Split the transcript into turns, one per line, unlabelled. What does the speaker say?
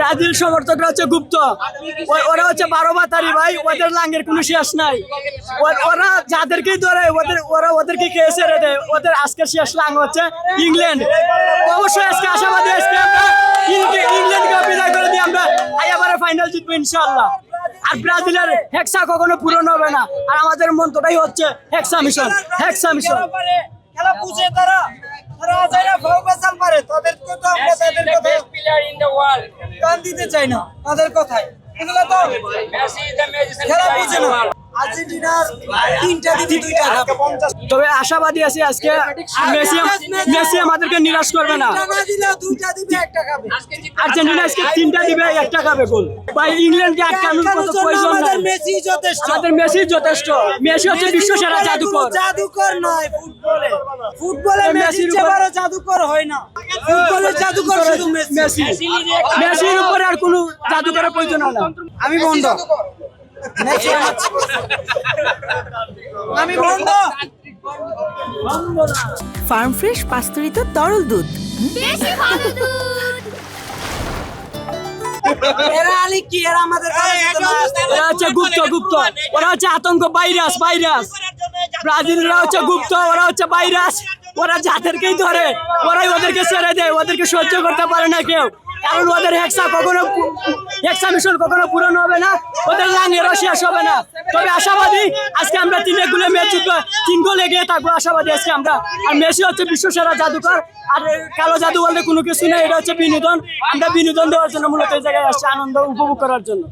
Brazil সমর্থকরা হচ্ছে গুপ্ত, ওরা হচ্ছে 12 বাতারি ভাই, ওদের লাঙ্গের কোনো শেষ নাই। ওরা যাদেরকেই ধরে ওদেরকে খেয়ে ছেড়ে দেয়। ওদের আজকে শেষ লাং হচ্ছে ইংল্যান্ড। অবশ্যই আজকে আশাবাদী, আজকে আমরা ইংল্যান্ডকে বিদায় করে দিয়ে আমরা এবারে ফাইনাল জিতবো ইনশাআল্লাহ। আর ব্রাজিলের হেক্সা কখনো পূরণ হবে না। আর আমাদের মন্ত্রটাই হচ্ছে হেক্সা মিশন, হেক্সা মিশন।
খেলা বুঝে তারা যারা ফৌবাসাল পারে তাদেরকে তো আমরা তাদের কথা
best player in the world.
কান দিতে চাই না তাদের কথায়। এগুলো তো
মেসি ইজ দ্য ম্যাজিশিয়ান
খেলা বুঝে না। আর্জেন্টিনার 3টা দিতে 2টা খাবে।
তবে আশাবাদী আছি আজকে মেসি আমাদেরকে নিরাশ করবে না।
3টা না দিলে 2টা দিবে 1টা খাবে।
আর্জেন্টিনা আজকে 3টা দিবে, 1টা খাবে গোল। ভাই ইংল্যান্ডকে আটকানোর কোনো প্রয়োজন নাই।
আমাদের মেসি যথেষ্ট।
আমাদের মেসি যথেষ্ট। মেসি হচ্ছে বিশ্ব সেরা জাদুকর।
জাদুকর নয় ফুটবলে। ফুটবলে মেসির চেয়ে বড় জাদুকর হয় না। ফুটবলের জাদুকর শুধু মেসি।
মেসির উপরে আর কোনো জাদুকরের প্রয়োজন হয় না।
আমি বন্ধ। মেসি আমি বন্ধ।
ফার্ম ফ্রেশ পাস্তুরিত তরল দুধ।
বেশি ভালো দুধ।
এরা আলী কি এরা আমাদের
ওরা হচ্ছে গুপ্ত। ওরা হচ্ছে আতঙ্ক, ভাইরাস। ব্রাজিলরা হচ্ছে গুপ্ত, ওরা হচ্ছে ভাইরাস। ওরা যাদেরকেই ধরে ওরাই ওদেরকে ছেড়ে দেয়। ওদেরকে সহ্য করতে পারে না কেউ, কারণ ওদের হেক্সা মিশন কখনো পূরণ হবে না। ওদের লাঙ্গেরও শেষ হবে না। তবে আশাবাদী আজকে আমরা 3 গোলে ম্যাচ জিতবো, 3 গোল এগিয়ে থাকবো আশাবাদী আজকে আমরা। আর মেসি হচ্ছে বিশ্ব সেরা জাদুকর। আর কালো জাদু বলতে কোনো কিছু নেই, এটা হচ্ছে বিনোদন। আমরা বিনোদন দেওয়ার জন্য মূলত এই জায়গায় আসছি, আনন্দ উপভোগ করার জন্য।